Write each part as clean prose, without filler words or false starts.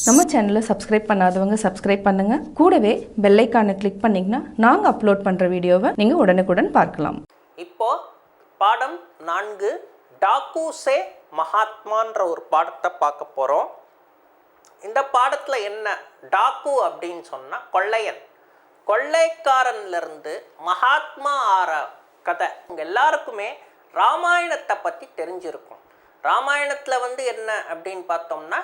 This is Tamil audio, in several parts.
நம்ம சேனலை சப்ஸ்கிரைப் பண்ணாதவங்க சப்ஸ்கிரைப் பண்ணுங்க. கூடவே பெல் ஐகானை கிளிக் பண்ணிங்கன்னா நாங்கள் அப்லோட் பண்ணுற வீடியோவை நீங்கள் உடனுக்குடன் பார்க்கலாம். இப்போ பாடம் 4 டாக்கு சே மகாத்மான்ற ஒரு பாடத்தை பார்க்க போகிறோம். இந்த பாடத்தில் என்ன டாக்கு அப்படின்னு சொன்னால் கொள்ளையன், கொள்ளைக்காரன்லேருந்து மகாத்மா ஆற கதை. உங்க எல்லாருக்குமே ராமாயணத்தை பற்றி தெரிஞ்சிருக்கும். ராமாயணத்தில் என்ன அப்படின்னு பார்த்தோம்னா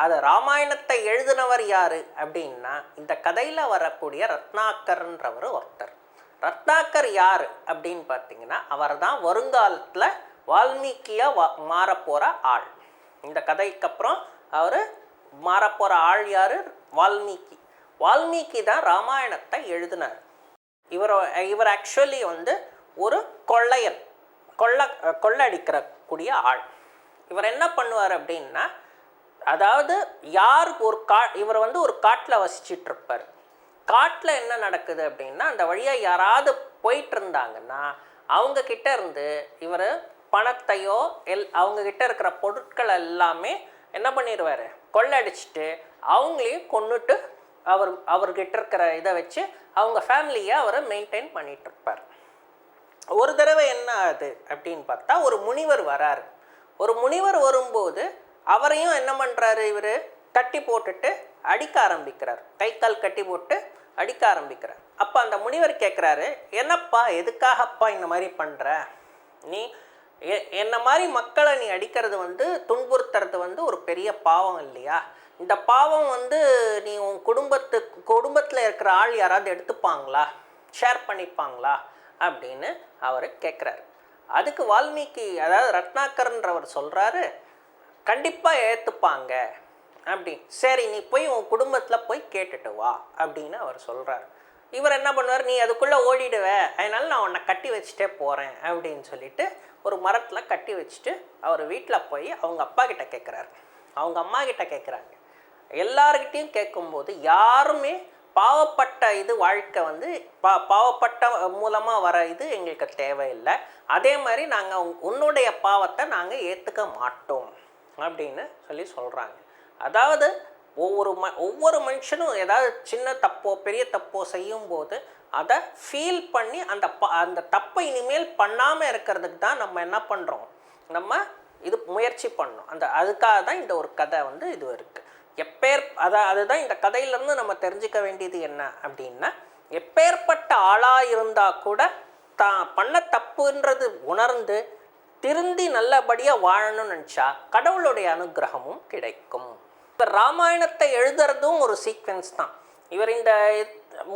அது ராமாயணத்தை எழுதினவர் யார் அப்படின்னா இந்த கதையில் வரக்கூடிய ரத்னாக்கர்ன்றவர் ஒருத்தர். ரத்னாக்கர் யார் அப்படின்னு பார்த்தீங்கன்னா அவர் தான் வருங்காலத்தில் வால்மீகியாக மாறப்போகிற ஆள். இந்த கதைக்கு அப்புறம் அவர் மாறப்போகிற ஆள் யார்? வால்மீகி. வால்மீகி தான் ராமாயணத்தை எழுதினார். இவர் ஆக்சுவலி ஒரு கொள்ளையன், கொள்ளடிக்கிற கூடிய ஆள். இவர் என்ன பண்ணுவார் அப்படின்னா, அதாவது யார் இவர் ஒரு காட்டில் வசிச்சுட்டு இருப்பார். காட்டில் என்ன நடக்குது அப்படின்னா, அந்த வழியாக யாராவது போயிட்டு இருந்தாங்கன்னா அவங்க கிட்ட இருந்து இவர் பணத்தையோ அவங்க கிட்ட இருக்கிற பொருட்கள் எல்லாமே என்ன பண்ணிடுவார், கொள்ளடிச்சிட்டு அவங்களையும் கொண்டுட்டு அவர்கிட்ட இருக்கிற இதை வச்சு அவங்க ஃபேமிலியை அவரை மெயின்டைன் பண்ணிட்டு இருப்பார். ஒரு தடவை என்ன ஆகுது அப்படின்னு பார்த்தா, ஒரு முனிவர் வராரு. ஒரு முனிவர் வரும்போது அவரையும் என்ன பண்ணுறாரு, இவர் கட்டி போட்டுட்டு அடிக்க ஆரம்பிக்கிறார். கை கால் கட்டி போட்டு அடிக்க ஆரம்பிக்கிறார். அப்போ அந்த முனிவர் கேட்குறாரு, என்னப்பா எதுக்காகப்பா இந்த மாதிரி பண்ணுற? நீ என்ன மாதிரி மக்களை நீ அடிக்கிறது துன்புறுத்துறது ஒரு பெரிய பாவம் இல்லையா? இந்த பாவம் நீ உன் குடும்பத்தில் இருக்கிற ஆள் யாராவது எடுத்துப்பாங்களா, ஷேர் பண்ணிப்பாங்களா அப்படின்னு அவர் கேட்குறாரு. அதுக்கு வால்மீகி, அதாவது ரத்னாக்கர்ன்றவர் சொல்கிறாரு, கண்டிப்பாக ஏற்றுப்பாங்க அப்படி. சரி, நீ போய் உன் குடும்பத்தில் போய் கேட்டுட்டு வா அப்படின்னு அவர் சொல்கிறார். இவர் என்ன பண்ணுவார், நீ அதுக்குள்ளே ஓடிடுவ, அதனால நான் உன்னை கட்டி வச்சுட்டே போகிறேன் அப்படின்னு சொல்லிட்டு ஒரு மரத்தில் கட்டி வச்சுட்டு அவர் வீட்டில் போய் அவங்க அப்பா கிட்ட கேட்குறாரு, அவங்க அம்மா கிட்ட கேட்குறாங்க. எல்லார்கிட்டையும் கேட்கும்போது யாருமே பாவப்பட்ட வாழ்க்கை பாவப்பட்ட மூலமாக வர எங்களுக்கு தேவையில்லை, அதே மாதிரி நாங்கள் உன்னுடைய பாவத்தை நாங்கள் ஏற்றுக்க மாட்டோம் அப்படின்னு சொல்கிறாங்க. அதாவது ஒவ்வொரு மனுஷனும் ஏதாவது சின்ன தப்போ பெரிய தப்போ செய்யும்போது அதை ஃபீல் பண்ணி அந்த தப்பை இனிமேல் பண்ணாமல் இருக்கிறதுக்கு தான் நம்ம என்ன பண்ணுறோம், நம்ம முயற்சி பண்ணோம். அதுக்காக தான் இந்த ஒரு கதை இது இருக்குது. அதுதான் இந்த கதையிலேருந்து நம்ம தெரிஞ்சுக்க வேண்டியது என்ன அப்படின்னா, எப்பேற்பட்ட ஆளாக இருந்தால் கூட தான் பண்ண தப்புன்றது உணர்ந்து திருந்தி நல்லபடியாக வாழணும்னு நினச்சா கடவுளுடைய அனுகிரகமும் கிடைக்கும். இப்போ ராமாயணத்தை எழுதுறதும் ஒரு சீக்வென்ஸ் தான். இவர் இந்த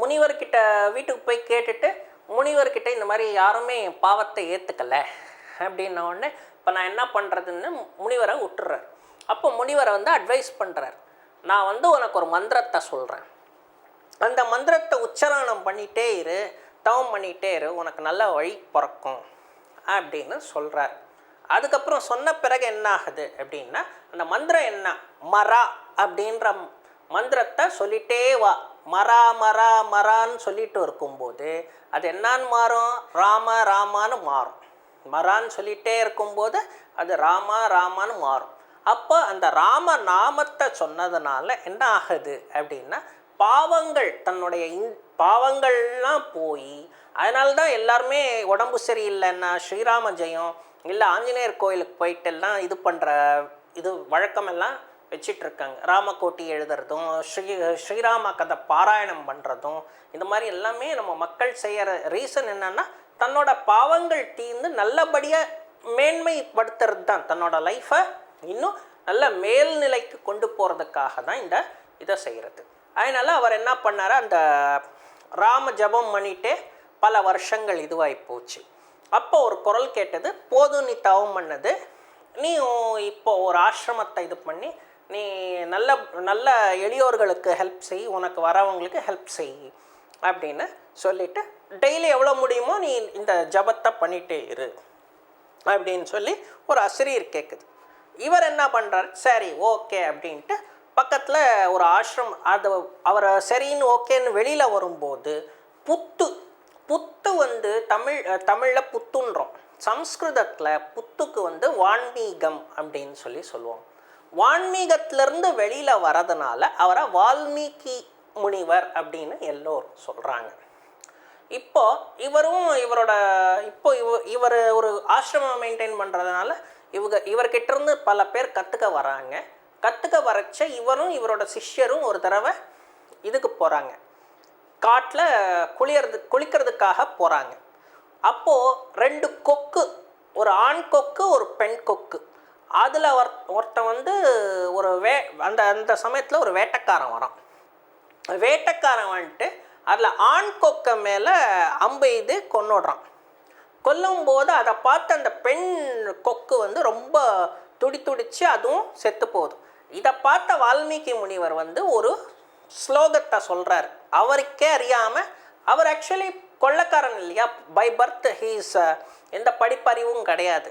முனிவர்கிட்ட வீட்டுக்கு போய் கேட்டுட்டு முனிவர்கிட்ட இந்த மாதிரி யாருமே பாவத்தை ஏற்றுக்கலை அப்படின்ன உடனே இப்போ நான் என்ன பண்ணுறதுன்னு முனிவரை விட்டுறார். அப்போ முனிவரை அட்வைஸ் பண்ணுறார், நான் உனக்கு ஒரு மந்திரத்தை சொல்கிறேன், அந்த மந்திரத்தை உச்சாரணம் பண்ணிகிட்டே இரு, தவம் பண்ணிகிட்டே இரு, உனக்கு நல்ல வழி பிறக்கும் அப்படின்னு சொல்கிறார். அதுக்கப்புறம் சொன்ன பிறகு என்ன ஆகுது அப்படின்னா, அந்த மந்திரம் என்ன, மரா அப்படின்ற மந்திரத்தை சொல்லிட்டே வா, மரா மரா மரான்னு சொல்லிட்டு இருக்கும்போது அது என்னான்னு மாறும், ராம ராமான்னு மாறும். மரான்னு சொல்லிகிட்டே இருக்கும்போது அது ராமா ராமான்னு மாறும். அப்போ அந்த ராம நாமத்தை சொன்னதுனால என்ன ஆகுது அப்படின்னா, பாவங்கள் தன்னுடைய பாவங்கள்லாம் போய், அதனால்தான் எல்லாருமே உடம்பு சரியில்லைன்னா ஸ்ரீராம ஜெயம் இல்லை ஆஞ்சநேயர் கோயிலுக்கு போயிட்டெல்லாம் பண்ணுற வழக்கமெல்லாம் வச்சிட்ருக்காங்க. ராமகோட்டி எழுதுறதும் ஸ்ரீராம கதை பாராயணம் பண்ணுறதும் இந்த மாதிரி எல்லாமே நம்ம மக்கள் செய்கிற ரீசன் என்னென்னா, தன்னோட பாவங்கள் தீர்ந்து நல்லபடியாக மேன்மைப்படுத்துறது தான், தன்னோட லைஃப்பை இன்னும் நல்ல மேல்நிலைக்கு கொண்டு போகிறதுக்காக தான் இதை செய்கிறது. அதனால் அவர் என்ன பண்ணார், அந்த ராம ஜபம் பண்ணிகிட்டே பல வருஷங்கள் இதுவாகி போச்சு. அப்போ ஒரு குரல் கேட்டது, போதும் நீ தவம் பண்ணது, நீ இப்போ ஒரு ஆசிரமத்தை பண்ணி நீ நல்ல நல்ல எளியோர்களுக்கு ஹெல்ப் செய், உனக்கு வரவங்களுக்கு ஹெல்ப் செய் அப்படின்னு சொல்லிவிட்டு டெய்லி எவ்வளோ முடியுமோ நீ இந்த ஜபத்தை பண்ணிகிட்டே இரு அப்படின்னு சொல்லி ஒரு அசிரியர் கேட்குது. இவர் என்ன பண்ணுறாரு, சரி ஓகே அப்படின்ட்டு பக்கத்தில் ஒரு ஆசிரமம், அவரை சரின்னு ஓகேன்னு வெளியில் வரும்போது புத்து தமிழில் புத்துன்றோம், சம்ஸ்கிருதத்தில் புத்துக்கு வான்மீகம் அப்படின்னு சொல்லுவோம். வான்மீகத்திலிருந்து வெளியில் வரதுனால அவரை வால்மீகி முனிவர் அப்படின்னு எல்லோரும் சொல்கிறாங்க. இப்போ இவரும் இவர் ஒரு ஆசிரமம் மெயின்டைன் பண்ணுறதுனால இவர்கிட்ட இருந்து பல பேர் கற்றுக்க வராங்க. கற்றுக்க வரச்ச இவரும் இவரோட சிஷ்யரும் ஒரு தடவை இதுக்கு போகிறாங்க, காட்டில் குளிக்கிறதுக்காக போகிறாங்க. அப்போது 2 கொக்கு, ஒரு ஆண் கொக்கு ஒரு பெண் கொக்கு, அதில் ஒருத்தன் வந்து ஒரு அந்த சமயத்தில் ஒரு வேட்டைக்காரன் வரான். வேட்டைக்காரன் வந்துட்டு அதில் ஆண் கொக்கை மேலே அம்பு எய்து கொன்னுடுறான். கொல்லும்போது அதை பார்த்து அந்த பெண் கொக்கு வந்து ரொம்ப துடிச்சு அதுவும் செத்து போகுது. இதை பார்த்த வால்மீகி முனிவர் வந்து ஒரு ஸ்லோகத்தை சொல்கிறார். அவருக்கே அறியாமல், அவர் ஆக்சுவலி கொள்ளைக்காரன் இல்லையா, பை பர்த் ஹீஸ், எந்த படிப்பறிவும் கிடையாது.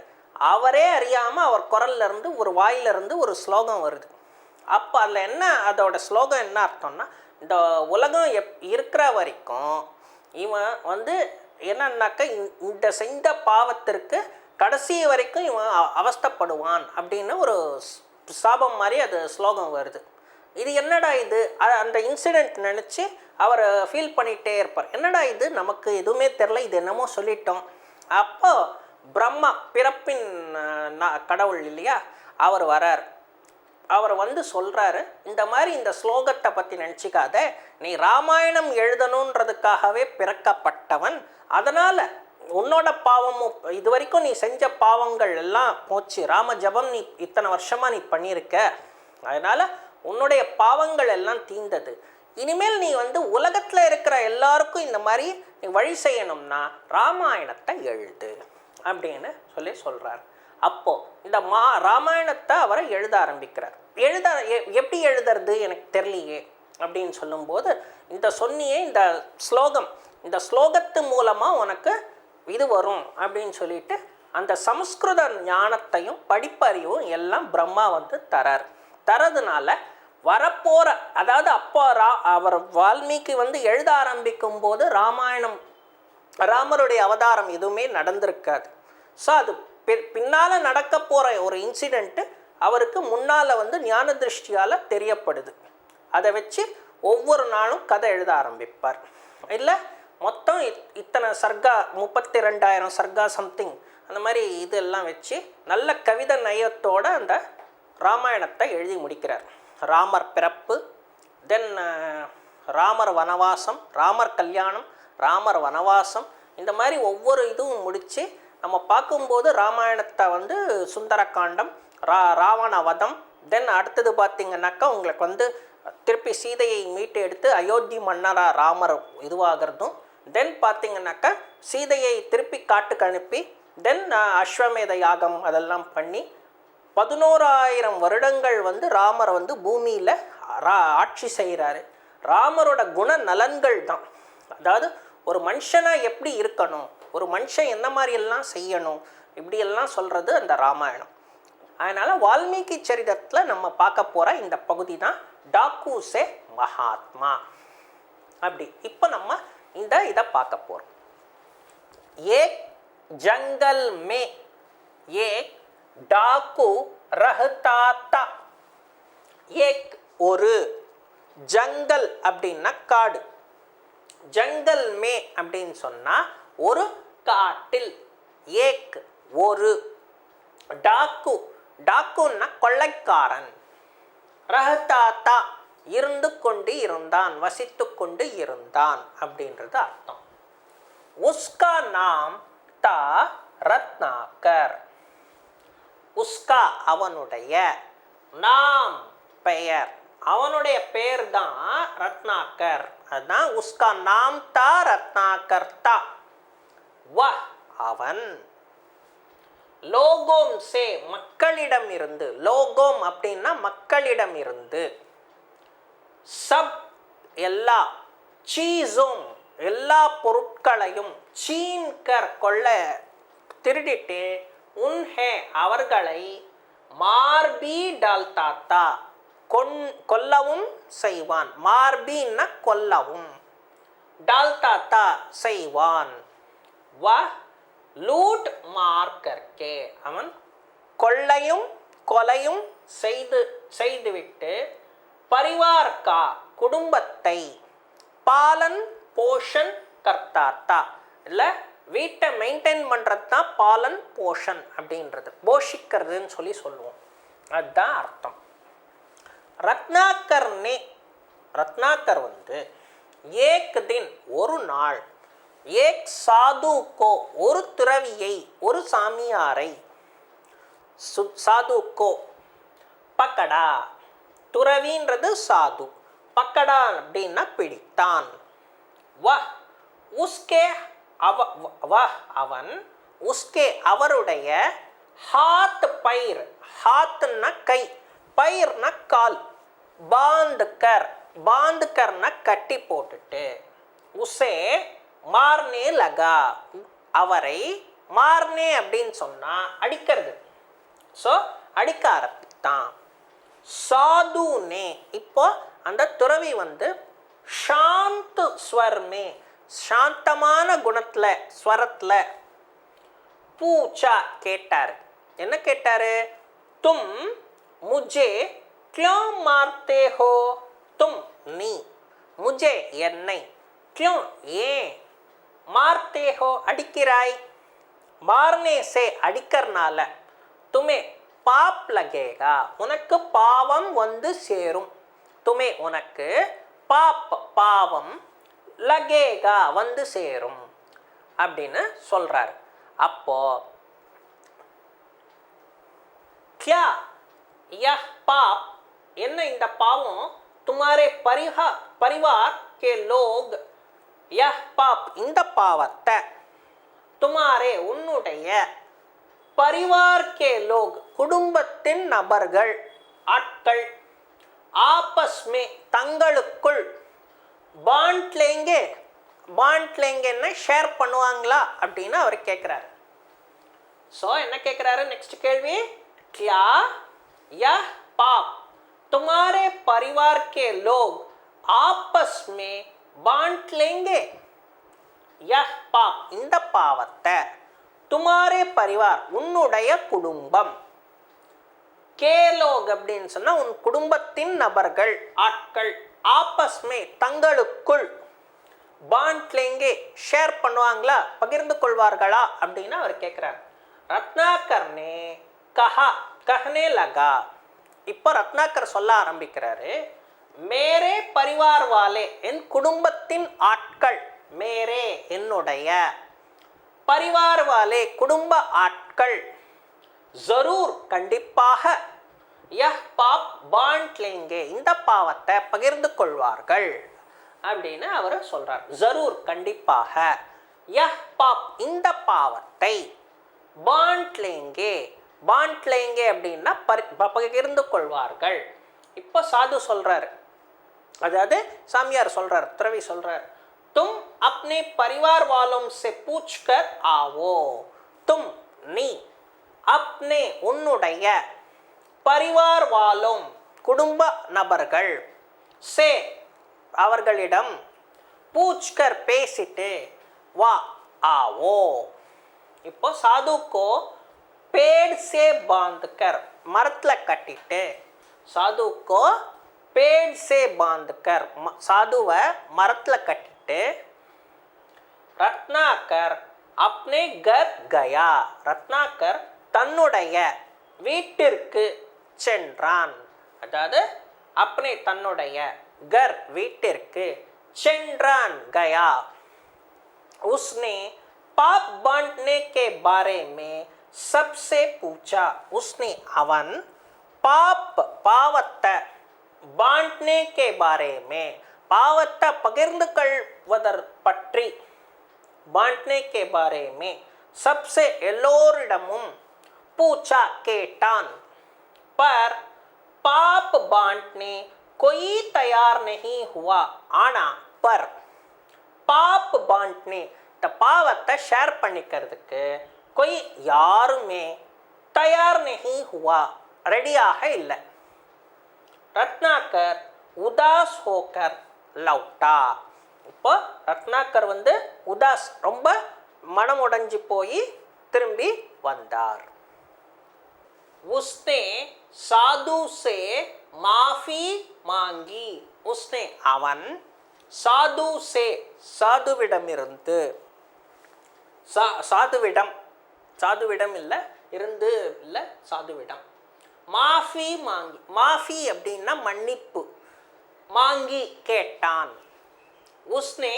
அவரே அறியாமல் அவர் குரல்லேருந்து ஒரு வாயிலிருந்து ஒரு ஸ்லோகம் வருது. அப்போ அதில் என்ன, அதோட ஸ்லோகம் என்ன அர்த்தம்னா, இந்த உலகம் இருக்கிற வரைக்கும் இவன் வந்து என்னன்னாக்க இந்த செஞ்ச பாவத்திற்கு கடைசி வரைக்கும் இவன் அவஸ்தைப்படுவான் அப்படின்னு ஒரு சாபம் மாதிரி அது ஸ்லோகம் வருது. இது என்னடா இது, அந்த இன்சிடெண்ட் நினச்சி அவர் ஃபீல் பண்ணிகிட்டே இருப்பார். என்னடா இது, நமக்கு எதுவுமே தெரில, இது என்னமோ சொல்லிட்டோம். அப்போ பிரம்மா, பிறப்பின் கடவுள் இல்லையா, அவர் வரார். அவர் வந்து சொல்கிறாரு, இந்த மாதிரி இந்த ஸ்லோகத்தை பற்றி நினச்சிக்காத, நீ ராமாயணம் எழுதணுன்றதுக்காகவே பிறக்கப்பட்டவன், அதனால் உன்னோட பாவமும் இது வரைக்கும் நீ செஞ்ச பாவங்கள் எல்லாம் போச்சு. ராம ஜபம் நீ இத்தனை வருஷமாக நீ பண்ணியிருக்க, அதனால் உன்னுடைய பாவங்கள் எல்லாம் தீர்ந்தது. இனிமேல் நீ வந்து உலகத்தில் இருக்கிற எல்லாருக்கும் இந்த மாதிரி நீ வழி செய்யணும்னா ராமாயணத்தை எழுது அப்படின்னு சொல்கிறார். அப்போது இந்த ராமாயணத்தை அவரை எழுத ஆரம்பிக்கிறார். எப்படி எழுதுறது எனக்கு தெரியலையே அப்படின்னு சொல்லும்போது, இந்த சொன்னியே இந்த ஸ்லோகம், இந்த ஸ்லோகத்து மூலமாக உனக்கு இது வரும் அப்படின்னு சொல்லிட்டு அந்த சமஸ்கிருத ஞானத்தையும் படிப்பறிவும் எல்லாம் பிரம்மா வந்து தரதுனால வரப்போகிற, அதாவது அப்போ அவர் வால்மீகி வந்து எழுத ஆரம்பிக்கும் போது ராமருடைய அவதாரம் எதுவுமே நடந்திருக்காது. ஸோ அது பின்னால் நடக்க போகிற ஒரு இன்சிடெண்ட்டு அவருக்கு முன்னால் வந்து ஞான திருஷ்டியால் தெரியப்படுது. அதை வச்சு ஒவ்வொரு நாளும் கதை எழுத ஆரம்பிப்பார். இல்லை மொத்தம் இத்தனை சர்க்கா 32,000 சர்க்கா சம்திங் அந்த மாதிரி இதெல்லாம் வச்சு நல்ல கவிதை நயத்தோடு அந்த ராமாயணத்தை எழுதி முடிக்கிறார். ராமர் பிறப்பு, தென் ராமர் வனவாசம், ராமர் கல்யாணம், ராமர் வனவாசம், இந்த மாதிரி ஒவ்வொரு இதுவும் முடித்து நம்ம பார்க்கும்போது ராமாயணத்தை வந்து சுந்தரகாண்டம், ராவண வதம், தென் அடுத்தது பார்த்திங்கனாக்கா உங்களுக்கு வந்து திருப்பி சீதையை மீட்டு எடுத்து அயோத்தி மன்னராக ராமர் இதுவாகிறதும், தென் பார்த்திங்கனாக்கா சீதையை திருப்பி காட்டுக்கு அனுப்பி தென் அஸ்வமேத யாகம் அதெல்லாம் பண்ணி 11,000 வருடங்கள் வந்து ராமர் வந்து பூமியில் ஆட்சி செய்கிறாரு. ராமரோட குண நலன்கள் தான், அதாவது ஒரு மனுஷனாக எப்படி இருக்கணும், ஒரு மனுஷன் என்ன மாதிரியெல்லாம் செய்யணும், இப்படியெல்லாம் சொல்கிறது அந்த ராமாயணம். அதனால் வால்மீகி சரிதத்தில் நம்ம பார்க்க போகிற இந்த பகுதி தான் டாக்கு சே மகாத்மா. அப்படி இப்போ நம்ம இதை பார்க்க போகிறோம். ஏக் ஜங்கல் மே ஏக் டாக்கு ரஹ்தா தா. ஏக் ஒரு, ஜங்கல் அப்படின்னா காடு, ஜங்கல் மே அப்படின்னு சொன்னால் ஒரு காட்டில், ஏக் ஒரு, டாக்கு டாக்குன்னா கொள்ளைக்காரன், ரஹ்தாத்தா இருந்து கொண்டு இருந்தான், வசித்து கொண்டு இருந்தான் அப்படின்றது அர்த்தம். உஸ்கா நாம் தா ரத்னாகர். உஸ்கா அவனுடைய, நாம் பெயர், அவனுடைய பேர் தான் ரத்னாகர், அதுதான் உஸ்கா நாம் தா ரத்னாகர் தா. வ அவன், லோகோம் சே மக்களிடம் இருந்து, லோகோம் அப்படின்னா மக்களிடம் இருந்து, சப் எல்லா, சீஸும் எல்லா பொருட்களையும், சீன்கர் கொள்ள திருடிட்டு, உன்ஹே அவர்களை, மார்பி டால்தாத்தா கொல்லவும் செய்வான், மார்பின்னா கொல்லவும், டால்தாத்தா செய்வான். வ லூட் மார் கர்கே அவன் கொள்ளையும் கொலையும் செய்துவிட்டு பரிவார் கா குடும்பத்தை பாலன் போஷன் கர்த்தாத்தா இல்லை வீட்டை மெயின்டைன் பண்ணுறது தான் பாலன் போஷன் அப்படின்றது, போஷிக்கிறதுன்னு சொல்லுவோம். அதுதான் அர்த்தம். ரத்னாக்கர் வந்து ஏக் தின் ஒரு நாள், ஏக் சாது கோ ஒரு துறவியை, ஒரு சாமியாரை, சாது கோ பக்கடா, துறவின்றது சாது, பக்கடா அப்படின்னா பிடித்தான். வஹ் உஸ்கே அவன் உஸ்கே அவருடைய ஹாத் பைர், ஹாத்னா கை, பைர்னா கால், பாந்துக்கர்னா கட்டி போட்டுட்டு, உசே மார்னே லகா அவரை, மார்னே அப்படின்னு சொன்னா அடிக்கிறது, ஸோ அடிக்க ஆரம்பித்தான். சாதுனே இப்போ அந்த துறவி வந்து சாந்த் ஸ்வர்மே சாந்தமான குணத்துல ஸ்வரத்துல பூச்சா கேட்டாரு. என்ன கேட்டாரு? தும் முஜே क्यों मारते हो, तुम நீ, मुझे என்னை, क्यों ஏன், मारते हो அடிக்கிறாய், मारने से அடிக்கிறனால, तुम्हें पाप लगेगा உனக்கு பாவம் வந்து சேரும், तुम्हें உனக்கு பாப் பாவம், लगेगा வந்து சேரும் அப்படின்னு சொல்றாரு. அப்போ क्या यह पाप என்ன இந்த பாவம், तुम्हारे परिवार के लोग, यह पाप இந்த பாவத்தை, तुम्हारे உன்னுடைய, परिवार के लोग குடும்பத்தின் நபர்கள் ஆட்கள், आपस में தங்களுக்குள், बांट लेंगे ஷேர் பண்ணுவாங்களா அப்படின்னு அவர் கேட்குறாரு. ஸோ என்ன கேட்குறாரு நெக்ஸ்ட் கேள்வி? क्या यह पाप तुम्हारे परिवार के लोग आपस में बांट लेंगे, यह पाप இந்த பாவத்தை, तुम्हारे परिवार உன்னுடைய குடும்பம், के लोग அப்படின்னு சொன்னா உன் குடும்பத்தின் நபர்கள் ஆட்கள், आपस में தங்களுக்குள், बांट लेंगे ஷேர் பண்ணுவாங்களா, பகிர்ந்து கொள்வார்களா அப்படின்னு அவர் கேட்குறார். ரத்னாகர் ने कहा कहने लगा, இப்போ ரத்னாகர் சொல்ல ஆரம்பிக்கிறாரு, மேரே பரிவார் வாலே என் குடும்பத்தின் ஆட்கள், மேரே என்னுடைய, பரிவார் வாலே குடும்ப ஆட்கள், ஜரூர் கண்டிப்பாக, யஹ் பாப் பாண்ட் லேங்கே இந்த பாவத்தை பகிர்ந்து கொள்வார்கள் அப்படின்னு அவர் சொல்றார். ஜரூர் கண்டிப்பாக, யஹ் பாப் இந்த பாவத்தை, பாண்ட் லேங்கே அப்படின்னா பகிர்ந்து கொள்வார்கள். இப்போ சாது சொல்றாரு, அதாவது சாமியார் சொல்றார், துறவி சொல்றார், தும் அப்னே பரிவார் வாலும் से पूछ कर आओ, தும் நீ, அப்னே உன்னுடைய, பரிவார் வாலும் குடும்ப நபர்கள், சே அவர்களிடம், பூச்கர் பேசிட்டு, வா ஆவோ. இப்போ சாதுக்கோ पेड़ से बांधकर மரத்தில் கட்டிட்டு, சாதுக்கோ पेड़ से बांधकर சாதுவை மரத்தில் கட்டிட்டு, ரத்னாகர் अपने घर गया ரத்னாகர் தன்னுடைய வீட்டிற்கு சென்றான். அதாவது अपने தன்னுடைய घर வீட்டிற்கு சென்றான், गया. उसने पाप बांटने के बारे में सबसे पूछा, उसने அவன் பாவத்தை, बांटने के बारे में பாவத்தை பகிர்ந்து கொள்வதற் பற்றி, बांटने के बारे में सबसे எல்லோரிடமும், पूछा கேட்டான், पर पाप बांटने कोई तैयार नहीं हुआ, ஆனா पर पाप बांटने இந்த பாவத்தை ஷேர் பண்ணிக்கிறதுக்கு कोई யாருமே तैयार नहीं हुआ ரெடியாக இல்லை. ரத்னாகர் உதாஸ் ஹோக்கர் லவுட்டா. இப்போ ரத்னாகர் வந்து உதாஸ் ரொம்ப மனம் உடைஞ்சு போய் திரும்பி வந்தார். உஸ்னே साधु से माफी मांगी उसने அவன் சாது சே சாதுவிடமிருந்து சாதுவிடம் இல்லை இருந்து இல்லை சாதுவிடம் மாஃபி மாங்கி மாஃபி அப்படின்னா மன்னிப்பு மாங்கி கேட்டான் उसने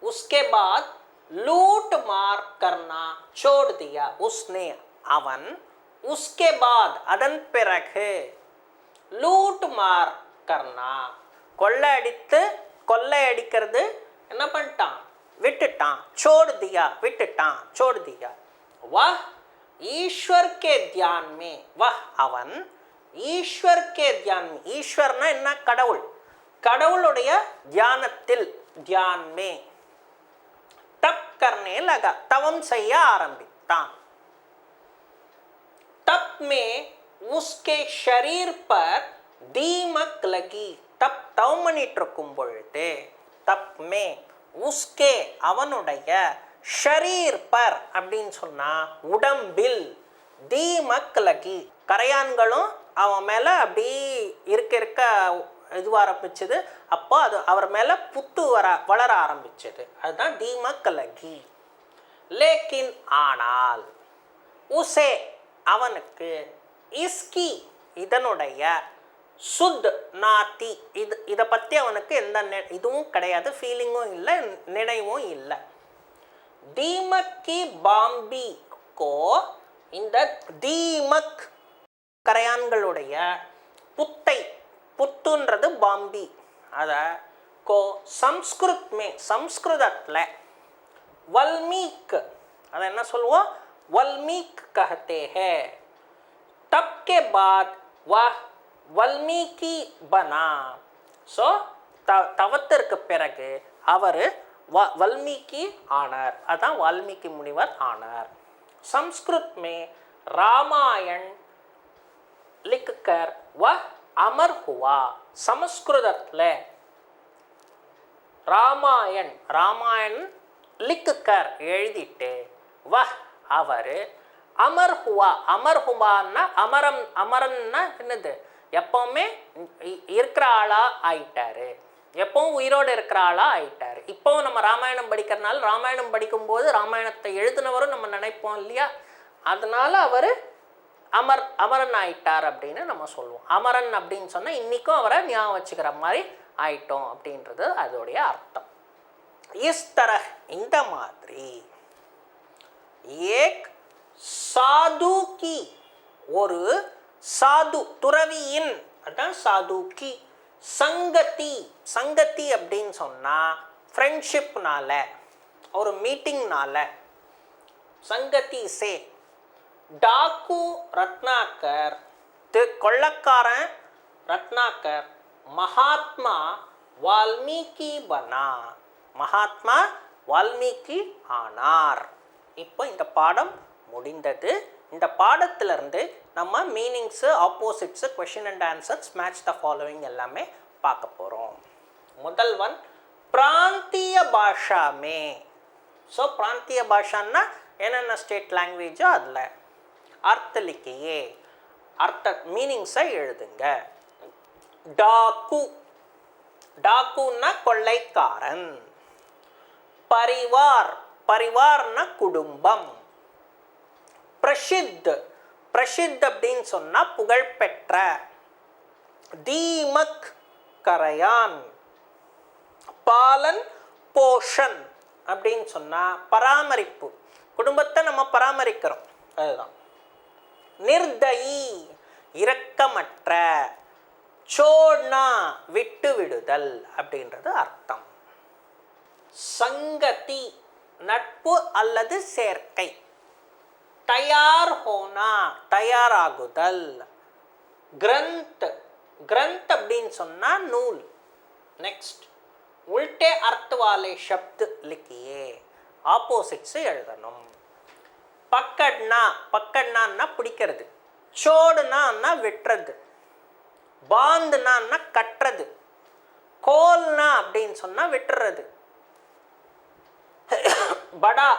उसके बाद लूट मार करना छोड़ दिया उसने அவன் उसके बाद அதன் பிறகு लूट मार करना கொள்ளையடிக்கிறது என்ன பண்ணிட்டான் விட்டுட்டான் छोड़ दिया விட்டுட்டான் छोड़ दिया वह ईश्वर के ध्यान में वह அவன் ईश्वर के ध्यान में ईश्वरனா என்ன கடவுள் கடவுளுடைய தியானத்தில் ध्यान में तप करने लगा तवम செய்ய ஆரம்பித்தான் तप में उसके शरीर पर दीमक लगी तप தவம் பண்ணிட்டு இருக்கும் பொழுது तप में उसके அவனுடைய ஷரீர் பர் அப்படின்னு சொன்னா உடம்பில் தீமக் லகி கரையான்களும் அவன் மேல அப்படி இருக்க இது ஆரம்பிச்சது அப்போ அது அவர் மேல புத்து வளர ஆரம்பிச்சது அதுதான் தீமக் லகி லேக்கின் ஆனால் உசே அவனுக்கு இஸ்கி இதனுடைய சுத் நாத்தி இதை பற்றி அவனுக்கு எந்த இதுவும் கிடையாது ஃபீலிங்கும் இல்லை நினைவும் இல்லை दीमक की बाम्बी को இந்த தீமக் கரையான்களுடைய புத்துன்றது பாம்பி அதை को संस्कृत में संस्कृतத்தில் वल्मीक அதை என்ன சொல்லுவோம் वल्मीक कहते हैं तब के बाद वह वल्मीकी बना ஸோ தவத்திற்கு பிறகு அவர் वाल्मीकि आनार अदा वाल्मीकि मुनिवर आनार संस्कृत में रामायण लिखकर वह अमर हुआ संस्कृतत्ले रामायण लिखकर எழுதிட்டு वह அவர் अमर हुआ அமரன்னா என்னது எப்பவுமே இருக்கிற ஆளா ஆயிட்டாரு எப்பவும் உயிரோடு இருக்கிற ஆளா ஆயிட்டாரு இப்போவும் நம்ம ராமாயணம் படிக்கிறனால ராமாயணம் படிக்கும்போது ராமாயணத்தை எழுதினவரும் நம்ம நினைப்போம் இல்லையா அதனால அவர் அமரன் ஆயிட்டார் அப்படின்னு நம்ம சொல்லுவோம் அமரன் அப்படின்னு சொன்னா இன்னைக்கும் அவரை ஞாபகம் வச்சுக்கிற மாதிரி ஆயிட்டோம் அப்படின்றது அதோடைய அர்த்தம் இஸ் தரஹ் இந்த மாதிரி ஏக் சாது கி ஒரு சாது துறவியின் அதான் சாது கி சங்கத்தி அப்படின்னு சொன்னால் ஃப்ரெண்ட்ஷிப்னால ஒரு மீட்டிங்னால சங்கத்தி சே டாக்கு ரத்னாகர் கொள்ளக்காரன் ரத்னாகர் மகாத்மா வால்மீகி பனா மகாத்மா வால்மீகி ஆனார் இப்போ இந்த பாடம் முடிந்தது இந்த பாடத்திலிருந்து நம்ம meanings opposites question and answers match the following எல்லாமே பார்க்க போகிறோம் முதல் ஒன் பிராந்திய பாஷாமே ஸோ பிராந்திய பாஷான்னா என்னென்ன ஸ்டேட் லாங்குவேஜோ அதில் அர்த்த லிக்கியே அர்த்த மீனிங்ஸை எழுதுங்க டாக்குன்னா கொள்ளைக்காரன் பரிவார்னா குடும்பம் பிரசித் அப்படின்னு சொன்னா புகழ்பெற்ற தீமக் கரையான் பாலன் போஷன் அப்படின்னு சொன்னா பராமரிப்பு குடும்பத்தை நம்ம பராமரிக்கிறோம் அதுதான் நிர்தயி இரக்கமற்ற சோட்னா விட்டு விடுதல் அப்படின்றது அர்த்தம் சங்கதி நட்பு அல்லது சேர்க்கை தயார் ஹோனா தயாராகுதல் கிரந்த் அப்படின்னு சொன்னா நூல் நெக்ஸ்ட் உல்டே அர்த்த வாலே शब्द लिखिए ஆப்போசிட்ஸ் எழுதணும் பக்கட்னா பிடிக்கிறது சோடுனா விட்டுறது பாந்துனா கட்டுறது கோல்னா அப்படின்னு சொன்னா விட்டுறது படா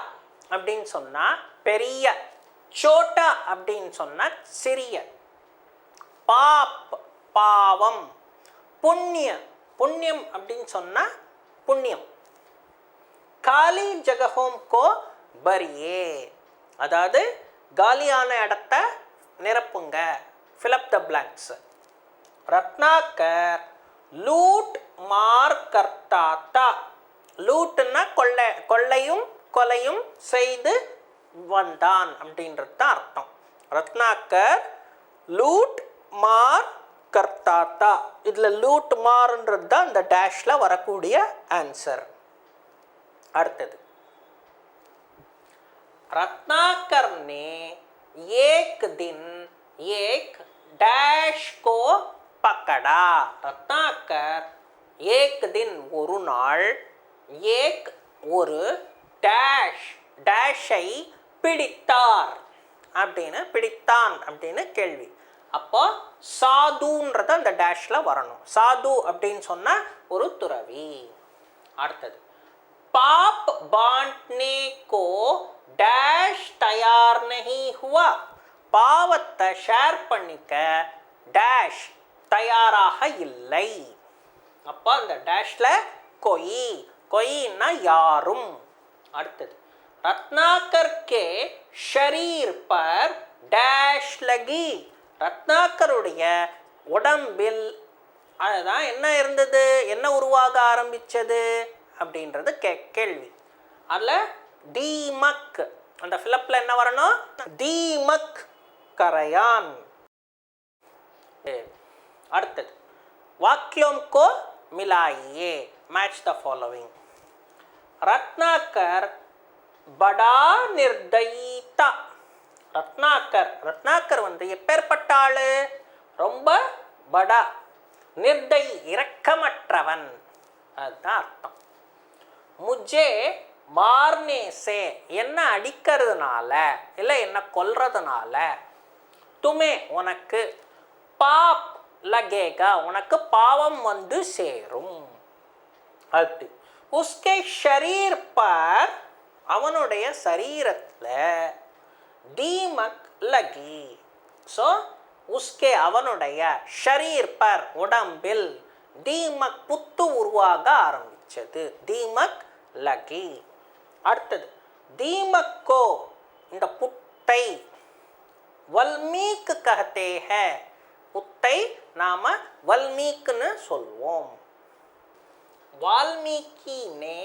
அப்படின்னு சொன்னா பெரிய சோட்டா அப்படின்னு சொன்னா சிறிய பாப் பாவம், புண்ணிய புண்ணியம் அப்படின்னு சொன்னா புண்ணியம். காலி ஜகஹோம் கோ பரியே, அதாவது காலியான இடத்த நிரப்புங்க, fill up the blanks. Ratnakar loot மார் கர்த்தாத்தா, லூட்னா கொள்ளையும் கொலையும் செய்து வந்தான் அப்படின்றது தான் அர்த்தம். ரத்னாகர் லூட் மார் கர்த்தாத்தா, இதில் லூட் மார்ன்றது தான் இந்த டேஷில் வரக்கூடிய ஆன்சர். அடுத்தது, रत्नाकर ने एक दिन एक डैश को पकड़ा. रत्नाकर एक दिन ஒரு நாள் एक ஒரு டேஷ் டேஷை பிடித்தார் அப்படின்னு பிடித்தான் அப்படின்னு கேள்வி. அப்போ சாதுன்றது அந்த டேஷ்ல வரணும். சாது அப்படின்னு சொன்னா ஒரு துறவி. அடுத்தது, पाप बांटने को डैश तैयार नहीं हुआ. பாவத்தை ஷேர் பண்ணிக்க டேஷ் தயாராக இல்லை. அப்போ அந்த டேஷ்ல கொய், கொய்னா யாரும். அடுத்தது, ரத்னாகர் கே ஷரீர் பர் டேஷ் லகி. ரத்னாகருடைய உடம்பில் அதுதான் என்ன இருந்தது, என்ன உருவாக ஆரம்பிச்சது அப்படின்றது கேள்வி. அதில் தீமக், அந்த ஃபிலப்பில் என்ன வரணும், தீமக் கரையான். அடுத்தது, வாக்கியம் கோ மிலாயியே, மேட்ச் த ஃபாலோவிங். ரத்னாகர் படா நிர்தயிதா. ரத்னாகர் வந்து எப்பேற்பட்ட ஆளு, ரொம்ப படா, நிர்தை இரக்கமற்றவன், அதுதான் அர்த்தம். முஜே மார்னே சே, என்ன அடிக்கிறதுனால இல்லை என்ன கொல்றதுனால, துமே உனக்கு, பாப் லகேகா உனக்கு பாவம் வந்து சேரும். அது உஸ்கே ஷரீர் பர் அவனுடைய சரீரத்தில் தீமக் லகி. ஸோ உஸ்கே அவனுடைய ஷரீர் பர் உடம்பில் தீமக் புத்து உருவாக ஆரம்பிச்சது, தீமக் லகி. அடுத்தது, தீமக்கோ இந்த புத்தை வல்மீக் கஹத்தே ஹை. புத்தை நாம வல்மீக்னு சொல்வோம். வால்மீகி நே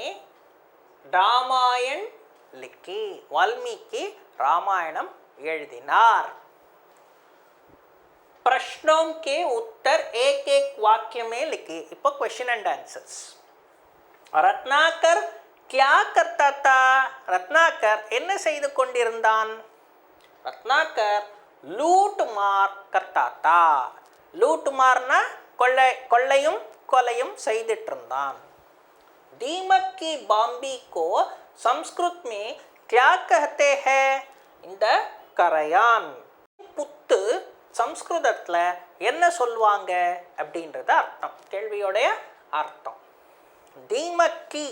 ராமாயண் லிக்கி. வால்மீகி ராமாயணம் எழுதினார். प्रश्नों के उत्तर एक एक वाक्य में लिखिए. இப்போ क्वेश्चन एंड आंसर्स. ரத்னாகர் क्या करता था. ரத்னாகர் என்ன செய்து கொண்டிருந்தான். ரத்னாகர் லூட் மார் करता था. லூட் மார்னா கொள்ளையும் கொலையும் செய்துட்டு இருந்தான். दीमक की बाम्बी को संस्कृत में क्या कहते हैं. இந்த கரையான் புத்து சம்ஸ்கிருதத்தில் என்ன சொல்லுவாங்க அப்படின்றது அர்த்தம், கேள்வியோடைய அர்த்தம். दीमक की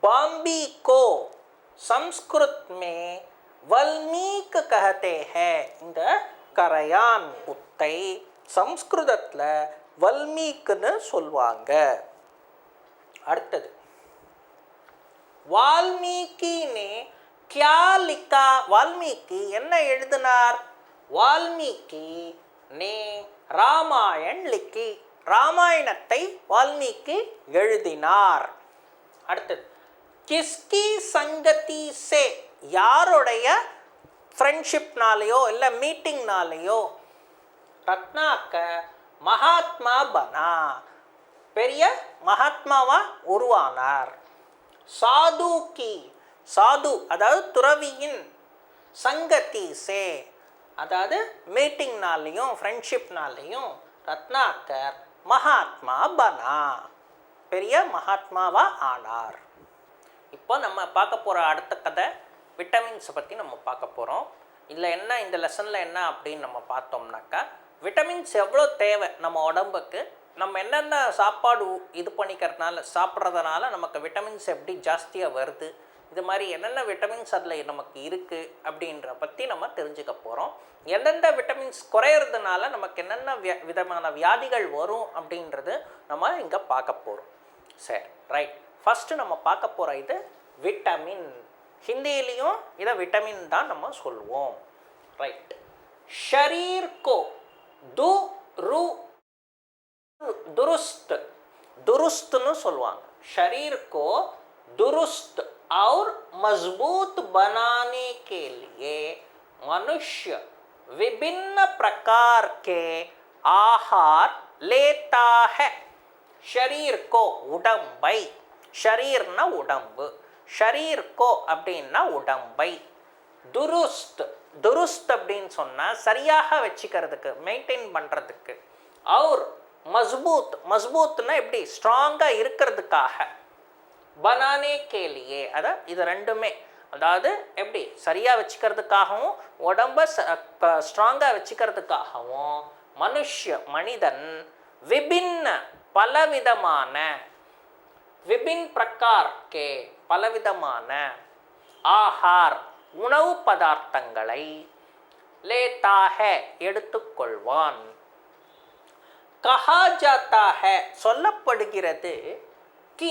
बाम्बी को संस्कृत में वल्मीक कहते हैं. இந்த கரையான் புத்தை சம்ஸ்கிருதத்தில் வல்மீக்னு சொல்லுவாங்க. அடுத்தது, வால்மீகி நே क्या लिखा. வால்மீகி என்ன எழுதினார். வால்மீகி நே ராமாயண் லிக்கி. ராமாயணத்தை வால்மீகி எழுதினார். அடுத்தது, கிஸ்கி சங்கதி சே யாருடைய ஃப்ரெண்ட்ஷிப்னாலேயோ இல்லை மீட்டிங்னாலேயோ ரத்னாகர் மகாத்மா பனா பெரிய மகாத்மாவா உருவானார். சாது கி சாது அதாவது துறவியின் சங்கதி சே அதாவது மீட்டிங்னாலையும் ஃப்ரெண்ட்ஷிப்னாலையும் ரத்னாகர் மகாத்மா பனா பெரிய மகாத்மாவா ஆனார். இப்போ நம்ம பார்க்க போகிற அடுத்த கதை விட்டமின்ஸை பற்றி நம்ம பார்க்க போகிறோம். இதில் என்ன இந்த லெசனில் என்ன அப்படின்னு நம்ம பார்த்தோம்னாக்கா, விட்டமின்ஸ் எவ்வளோ தேவை நம்ம உடம்புக்கு, நம்ம என்னென்ன சாப்பாடு இது பண்ணிக்கிறதுனால சாப்பிட்றதுனால நமக்கு விட்டமின்ஸ் எப்படி ஜாஸ்தியாக வருது, இது மாதிரி என்னென்ன விட்டமின்ஸ் அதில் நமக்கு இருக்குது அப்படின்ற பற்றி நம்ம தெரிஞ்சுக்க போகிறோம். எந்தெந்த விட்டமின்ஸ் குறையிறதுனால நமக்கு என்னென்ன விதமான வியாதிகள் வரும் அப்படின்றது நம்ம இங்கே பார்க்க போகிறோம். சரி, ரைட். ஃபஸ்ட்டு நம்ம பார்க்க போகிற இது விட்டமின். ஹிந்தியிலையும் இதை விட்டமின் தான் நம்ம சொல்லுவோம். ரைட். ஷரீர் கோ दुरुस्त दुरुस्तनु சொல்லுவாங்க. शरीर को दुरुस्त और मजबूत बनाने के लिए मनुष्य विभिन्न प्रकार के आहार लेता है. शरीर को उडंबை, शरीरना उडंबு, शरीर को அப்படின்னா உடம்பை. दुरुस्त दुरुस्त அப்படின்னு சொன்னா சரியாக வச்சுக்கிறதுக்கு, மெயின்டைன் பண்றதுக்கு. और मजबूत मजबूतना எப்படி ஸ்ட்ராங்கா இருக்கிறதுக்காக. बनाने के लिए அதான் இது ரெண்டுமே, அதாவது எப்படி சரியா வச்சுக்கிறதுக்காகவும் உடம்ப ஸ்ட்ராங்கா வச்சுக்கிறதுக்காகவும் மனிதன் விபின்ன பலவிதமான விபின் பிரகார் கே பலவிதமான ஆஹார் உணவு பதார்த்தங்களை लेता है எடுத்துக்கொள்வான். कहा जाता है சொல்லப்படுகிறது कि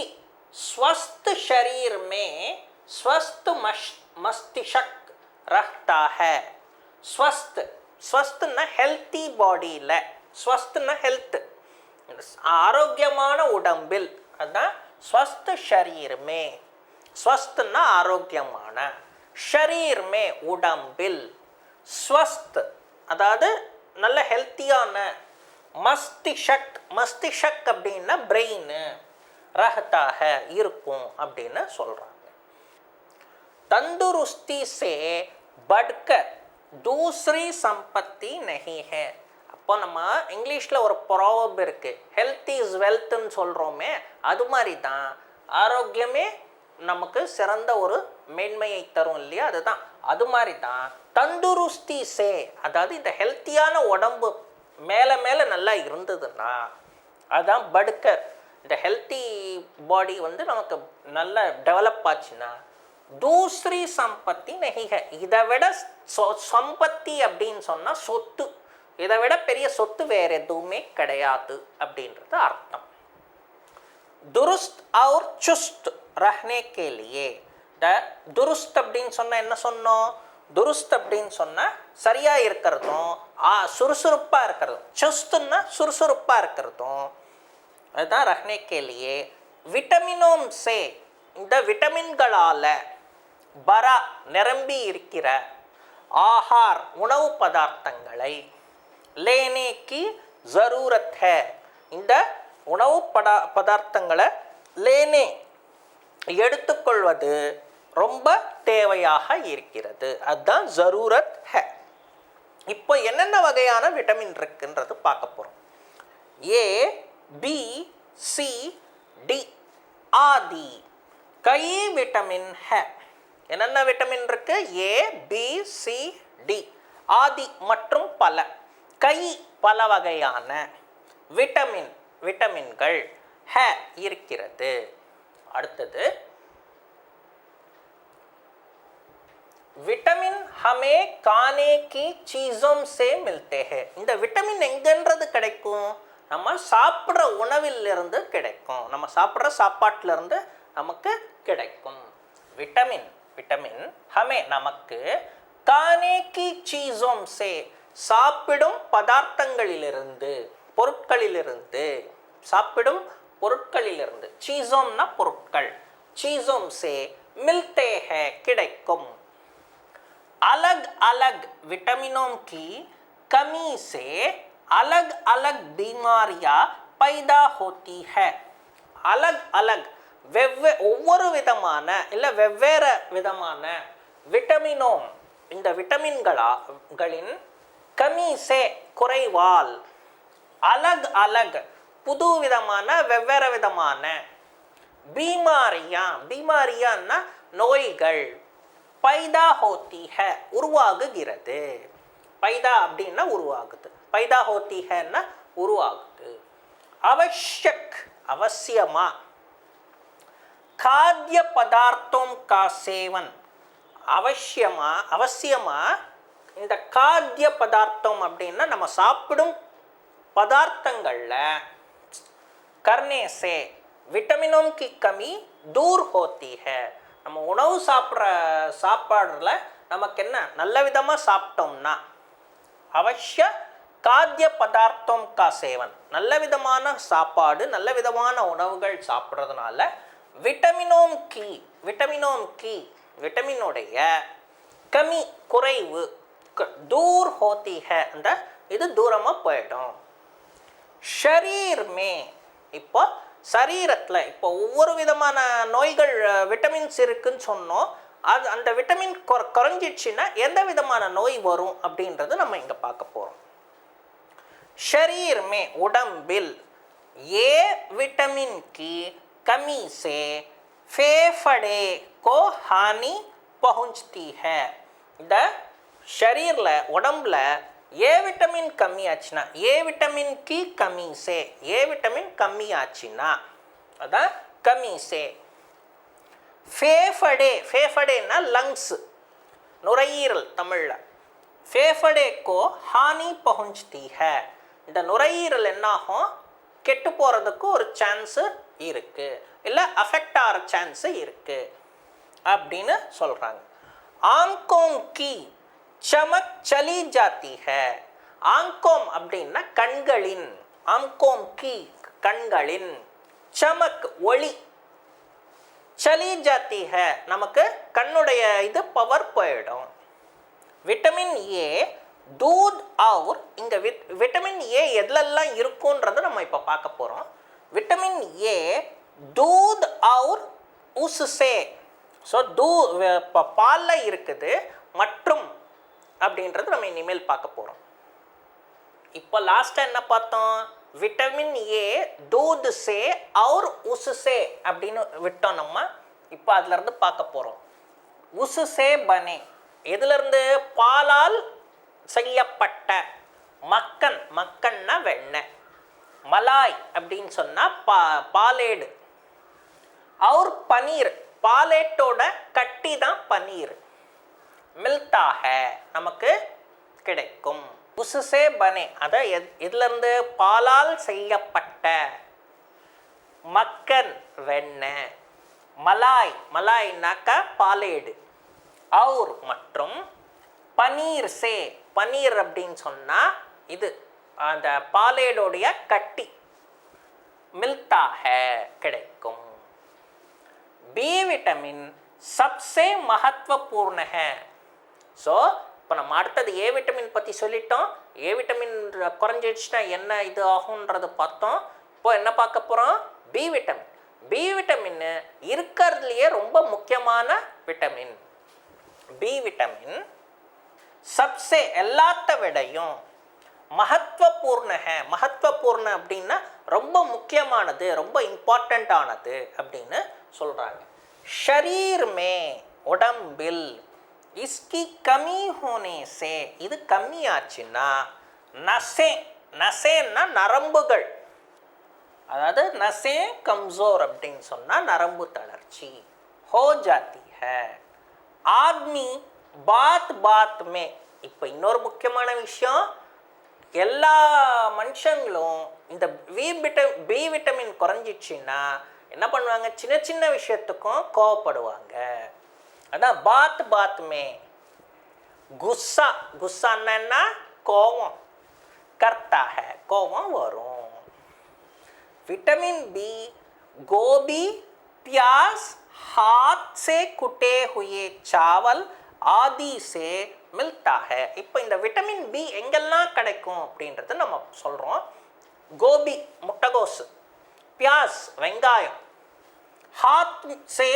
स्वस्थ शरीर में स्वस्थ मस्तिष्क रहता है. स्वस्थ स्वस्थना हेल्थी बॉडीல, स्वस्थना हेल्थ ஆரோக்கியமான உடம்பில், அதான் स्वस्थ शरीर में. स्वस्थना ஆரோக்கியமான, शरीर में உடம்பில், स्वस्थ அதாவது நல்ல ஹெல்த்தியான, மஸ்திஷக் மஸ்திஷக் அப்படின்னா பிரெயின், ரஹத்தாக இருக்கும் அப்படின்னு சொல்கிறாங்க. तंदुरुस्ती से बढ़कर दूसरी संपत्ति नहीं है. அப்போ நம்ம இங்கிலீஷில் ஒரு ப்ராவர்ப் இருக்குது, ஹெல்த் இஸ் வெல்த்னு சொல்கிறோமே, அது மாதிரி தான் ஆரோக்கியமே நமக்கு சிறந்த ஒரு மேன்மையை தரும் இல்லையா, அதுதான். அது மாதிரி தான் தந்துருஸ்தி சே, அதாவது இந்த ஹெல்த்தியான உடம்பு மேலே மேலே நல்லா இருந்ததுன்னா, அதுதான் படுக்கர். இந்த ஹெல்த்தி பாடி வந்து நமக்கு நல்லா டெவலப் ஆச்சுன்னா, தூசரி சம்பத்தி நெகிக, இதை விட சம்பத்தி அப்படின்னு சொன்னால் சொத்து, இதை விட பெரிய சொத்து வேற எதுவுமே கிடையாது அப்படின்றது அர்த்தம். दुरुस्त और चुस्त रहने के लिए. दुरुस्त அப்படின்னு சொன்னால் என்ன சொன்னோம்? दुरुस्त அப்படின்னு சொன்னால் சரியாக இருக்கிறதும் சுறுசுறுப்பாக இருக்கிறதும், चुस्तன்னா சுறுசுறுப்பாக இருக்கிறதும், அதுதான் रहने के लिए. विटामिनों से, இந்த விட்டமின்களால் பரா நிரம்பி இருக்கிற ஆஹார் உணவு பதார்த்தங்களை लेने की ज़रूरत है. இந்த உணவு பதார்த்தங்களை லேனே எடுத்துக்கொள்வது ரொம்ப தேவையாக இருக்கிறது, அதுதான் ஜரூரத் ஹே. இப்போ என்னென்ன வகையான விட்டமின் இருக்குன்றது பார்க்க போகிறோம். ஏ, பி, சி, டி ஆதி கை விட்டமின் ஹே. என்னென்ன விட்டமின் இருக்கு? ஏ, பி, சி, டி ஆதி மற்றும் பல, கை பல வகையான விட்டமின்கள் ஹே இருக்கிறது. அடுத்தது விட்டமின் ஹமே கானே கி சீஸோं से मिलते हैं. இந்த விட்டமின் எங்கன்றது கிடைக்கும்? நம்ம சாப்பிட்ற உணவிலிருந்து கிடைக்கும், நம்ம சாப்பிட்ற சாப்பாட்டிலிருந்து நமக்கு கிடைக்கும். விட்டமின் ஹமே நமக்கு, கானே கி சீஸோं से சாப்பிடும் பதார்த்தங்களிலிருந்து, பொருட்களிலிருந்து, சாப்பிடும் பொருட்களிலிருந்து, சீஸோம்னா பொருட்கள், சீஸோம் சே மில்தே ஹே கிடைக்கும். अलग अलग विटामिनों की कमी से अलग अलग बीमारियां पैदा होती है. अलग अलग ஒவ்வொரு விதமான இல்லை வெவ்வேறு விதமான விட்டமினோ, இந்த விட்டமின்களின் கமீசே குறைவால், அலக் அலக் புது விதமான வெவ்வேறு விதமான, பீமாரியான்னா நோய்கள், பைதா ஹோத்தி ஹே உருவாகுகிறது. பைதா அப்படின்னா உருவாகுது, பைதா ஹோத்தி ஹேன்னா உருவாகுது. அவசியக் அவசியமா, खाद्य पदार्थों का सेवन அவசியமா இந்த காத்திய பதார்த்தம் அப்படின்னா நம்ம சாப்பிடும் பதார்த்தங்கள்ல करने से विटामिनों की कमी दूर होती है. நம்ம உணவு சாப்பாடுல நமக்கு என்ன நல்ல விதமாக சாப்பிட்டோம்னா அவசிய காத்திய பதார்த்தம் கா சேவன் நல்ல விதமான சாப்பாடு நல்ல விதமான உணவுகள் சாப்பிட்றதுனால விட்டமினுடைய கமி குறைவு தூர் ஹோத்தி ஹை அந்த இது தூரமாக போயிடும். ஷரீர்மே இப்போ சரீரத்தில் இப்போ ஒவ்வொரு விதமான நோய்கள் விட்டமின்ஸ் இருக்குன்னு சொன்னோம். அது அந்த விட்டமின் குறைஞ்சிடுச்சுன்னா எந்த விதமான நோய் வரும் அப்படின்றது நம்ம இங்கே பார்க்க போகிறோம். शरीर में उडम्बिल ये विटामिन की कमी से फेफड़े को हानि पहुंचती है. இந்த शरीरல உடம்புல ஏ விட்டமின் கம்மி ஆச்சுன்னா ஏ விட்டமின் की कमी से ஏ விட்டமின் கம்மி ஆச்சுன்னா அதான் கம்மி से फेफड़ेना लंग्स நுரையீரல் தமிழ்ல फेफड़े को हानि पहुंचती है. இந்த நுரையீரல் என்னாகும் கெட்டு போகிறதுக்கு ஒரு சான்ஸு இருக்குது இல்லை அஃபெக்ட் ஆகிற சான்ஸு இருக்குது அப்படின்னு சொல்கிறாங்க. ஆங்கோம் கி சமக் சலி ஜாத்தி ஹை. ஆங்கோம் அப்படின்னா கண்களின் ஆங்கோம் கி கண்களின் சமக் ஒளி சலி ஜாத்தி ஹை நமக்கு கண்ணுடைய இது பவர் போயிடும். விட்டமின் ஏ दूध और இங்கே விட்டமின் ஏ எதுலெல்லாம் இருக்குன்றதை நம்ம இப்போ பார்க்க போகிறோம். விட்டமின் ஏ दूध और उससे ஸோ பாலில் இருக்குது மற்றும் அப்படின்றது நம்ம இனிமேல் பார்க்க போகிறோம். இப்போ லாஸ்ட்டாக என்ன பார்த்தோம்? விட்டமின் ஏ दूध से और उससे அப்படின்னு விட்டோம் நம்ம. இப்போ அதுலேருந்து பார்க்க போகிறோம். उससे बने எதுலேருந்து? பாலால் செய்யப்பட்ட மக்கன்னா வெண்ணெய், மலாய் அப்படின்னு சொன்னால் பாலேடு, और பனீர் பாலேட்டோட கட்டி தான் பனீர், மில்தா ஹை நமக்கு கிடைக்கும். உசுசே பனே அதை இதிலிருந்து பாலால் செய்யப்பட்ட மக்கன் வெண்ணெய், மலாய்னாக்கா பாலேடு, और மற்றும் பனீர் சே பனீர் அப்படின்னு சொன்னால் இது அந்த பாலேடோடைய கட்டி மில்தா ஹை கிடைக்கும். பி விட்டமின் சப்சே மகத்துவபூர்ண ஹை. ஸோ இப்போ நம்ம அடுத்தது ஏ விட்டமின் பற்றி சொல்லிட்டோம். ஏ விட்டமின் குறைஞ்சிடுச்சுன்னா என்ன இது ஆகுன்றது பார்த்தோம். இப்போ என்ன பார்க்க போகிறோம்? B vitamin. பி விட்டமின் இருக்கிறதுலையே ரொம்ப முக்கியமான விட்டமின். பி விட்டமின் சப்சே எல்லாத்த விடையும் மகத்துவபூர்ண ஹை. மகத்துவபூர்ண அப்படின்னா ரொம்ப முக்கியமானது, ரொம்ப இம்பார்ட்டண்ட்டானது அப்படின்னு சொல்கிறாங்க. ஷரீர் மே உடம்பில் இஸ்கி கமி ஹோனே சே இது கம்மியாச்சுன்னா நசேன்னா நரம்புகள், அதாவது நசே கம்சோர் அப்படின்னு சொன்னால் நரம்பு தளர்ச்சி ஹோ ஜாத்தி ஹை. ஆத்மி பாத் மே இப்போ இன்னொரு முக்கியமான விஷயம், எல்லா மனுஷங்களும் இந்த பி விட்டமின் குறைஞ்சிச்சுன்னா என்ன பண்ணுவாங்க? சின்ன சின்ன விஷயத்துக்கும் கோவப்படுவாங்க. அதான் பாத் மே குஸ்ஸான்னா கோவம், கர்த்தா ஹை கோவம் வரும். विटामिन बी गोभी, प्याज, हाथ से कुटे हुए चावल आदि से मिलता है. இப்போ இந்த விட்டமின் பி எங்கெல்லாம் கிடைக்கும் அப்படின்றது நம்ம சொல்கிறோம். கோபி முட்டைகோஸ், பியாஸ் வெங்காயம், हाथ से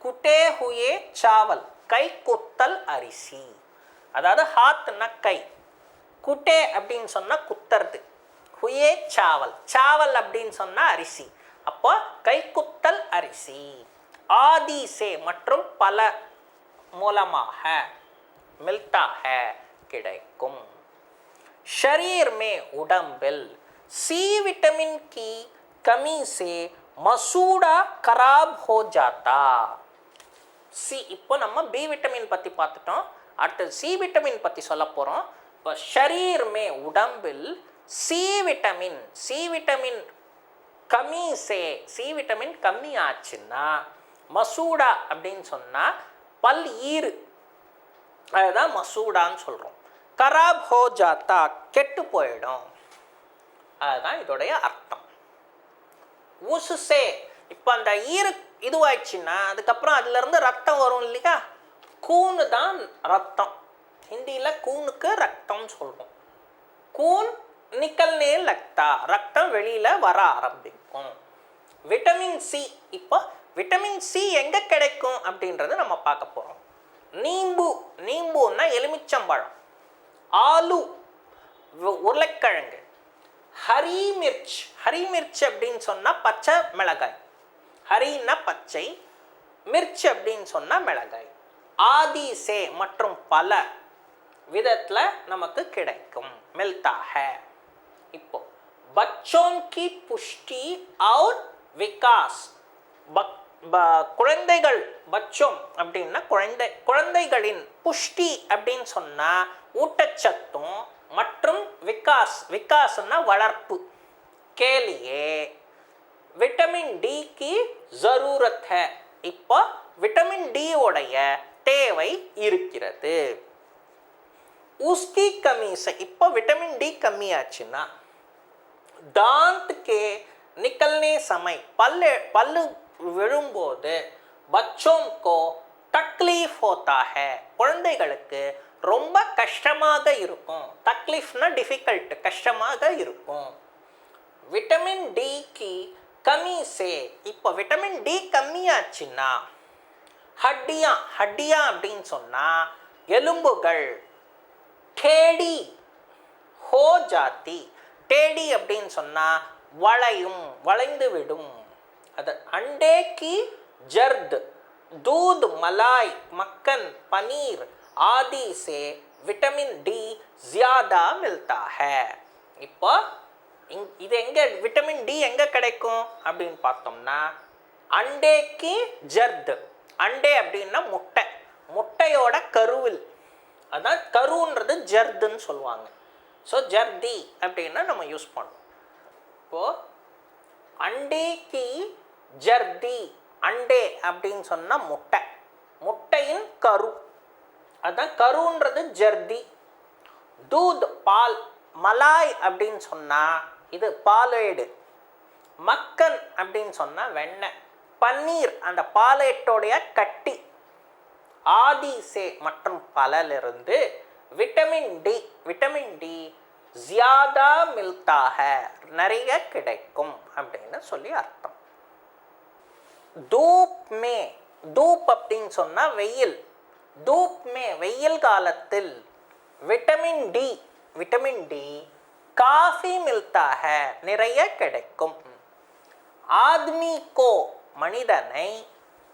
कुटे हुए चावल கை குத்தல் அரிசி, அதாவது ஹாத்னா கை, குட்டே அப்படின்னு சொன்னால் குத்துறது, ஹுயே சாவல், சாவல் அப்படின்னு சொன்னால் அரிசி, அப்போ கைக்குத்தல் அரிசி. ஆதி சே மற்றும் பல மூலமாக மில்தா ஹை கிடைக்கும். ஷரீர் மே உடம்பில் சி விட்டமின் की कमी से மசூடா கராப் ஹோ ஜாத்தா. சி, இப்போ நம்ம பி விட்டமின் பற்றி பார்த்துட்டோம். அடுத்தது சி விட்டமின் பற்றி சொல்ல போகிறோம். இப்போ ஷரீர் மே உடம்பில் சி விட்டமின் கம்மி சி விட்டமின் கம்மி ஆச்சுன்னா மசூடா அப்படின்னு சொன்னால் பல் ஈறு, அதுதான் மசூடான்னு சொல்கிறோம். கராப் ஹோ ஜாத்தா கெட்டு போயிடும், அதுதான் இதோடைய அர்த்தம். உசுசே இப்போ அந்த ஈரு இதுவாயிடுச்சுன்னா அதுக்கப்புறம் அதுலேருந்து ரத்தம் வரும் இல்லையா, கூனு தான் ரத்தம். ஹிந்தியில் கூனுக்கு ரத்தம் சொல்கிறோம். கூன் நிக்கல்னே லக்தா, ரத்தம் வெளியில் வர ஆரம்பிக்கும். விட்டமின் சி, இப்போ விட்டமின் சி எங்கே கிடைக்கும் அப்படின்றது நம்ம பார்க்க போகிறோம். நீம்புன்னா எலுமிச்சம்பழம், ஆலு உருளைக்கிழங்கு, ஹரி மிர்ச் அப்படின்னு சொன்னால் பச்சை மிளகாய், ஹரின்னா பச்சை, மிர்ச் அப்படின்னு சொன்னால் மிளகாய், ஆதி சே மற்றும் பல விதத்தில் நமக்கு கிடைக்கும், மில்தா ஹை. இப்போ பச்சோன் கி புஷ்டி और விகாஸ், குழந்தைகள், பச்சோம் அப்படின்னா குழந்தைகளின், புஷ்டி அப்படின்னு சொன்னால் ஊட்டச்சத்தும் மற்றும் விகாஸ்னா வளர்ப்பு, கேலியே விட்டமின் டி கி ஜரூரத் ஹை. இப்போ விட்டமின் டி உடைய தேவை இருக்கிறது. உஸ்கி கமி से, இப்போ விட்டமின் டி கம்மியாச்சுன்னா दांत के निकलने समय पल्लू விழும்போது बच्चों को तकलीफ होता है, குழந்தைகளுக்கு ரொம்ப கஷ்டமாக இருக்கும். தக்லீஃப்னா டிஃபிகல்ட், கஷ்டமாக இருக்கும். விட்டமின் டி கி கமி சே, இப்போ விட்டமின் டி கம்மியாச்சுன்னா ஹட்டியா அப்படின்னு சொன்னால் எலும்புகள், டேடி ஹோ ஜாத்தி, டேடி அப்படின்னு சொன்னால் வளைந்து விடும். அது அண்டே கி ஜர்த், दूध मलाई मक्खन पनीर आदि से विटामिन डी ज़्यादा मिलता है. இப்போ இது எங்கே விட்டமின் டி எங்கே கிடைக்கும் அப்படின்னு பார்த்தோம்னா அண்டேக்கு ஜர்த், அண்டே அப்படின்னா முட்டையோட கருவில், அதான் கருன்றது ஜர்துன்னு சொல்லுவாங்க. ஸோ ஜர்தி அப்படின்னா நம்ம யூஸ் பண்ணுவோம். இப்போது அண்டேக்கு ஜர்தி, அண்டே அப்படின்னு சொன்னால் முட்டையின் கரு, அதுதான் கருன்றது ஜர்தி. தூத் பால், மலாய் அப்படின்னு சொன்னால் இது பாலேடு, மக்கன் அப்படின்னு சொன்னால் வெண்ணெய், பன்னீர் அந்த பாலேட்டோடைய கட்டி, ஆதிசே மற்றும் பலலிருந்து விட்டமின் டி ஜியாதா மில்தா ஹை, நிறைய கிடைக்கும் அப்படின்னு சொல்லி அர்த்தம். தூப் அப்படின்னு சொன்னால் வெயில், வெயில் காலத்தில் விட்டமின் டி காஃபி மில்தா ஹை, நிறைய கிடைக்கும். ஆத்மி கோ, மனிதனை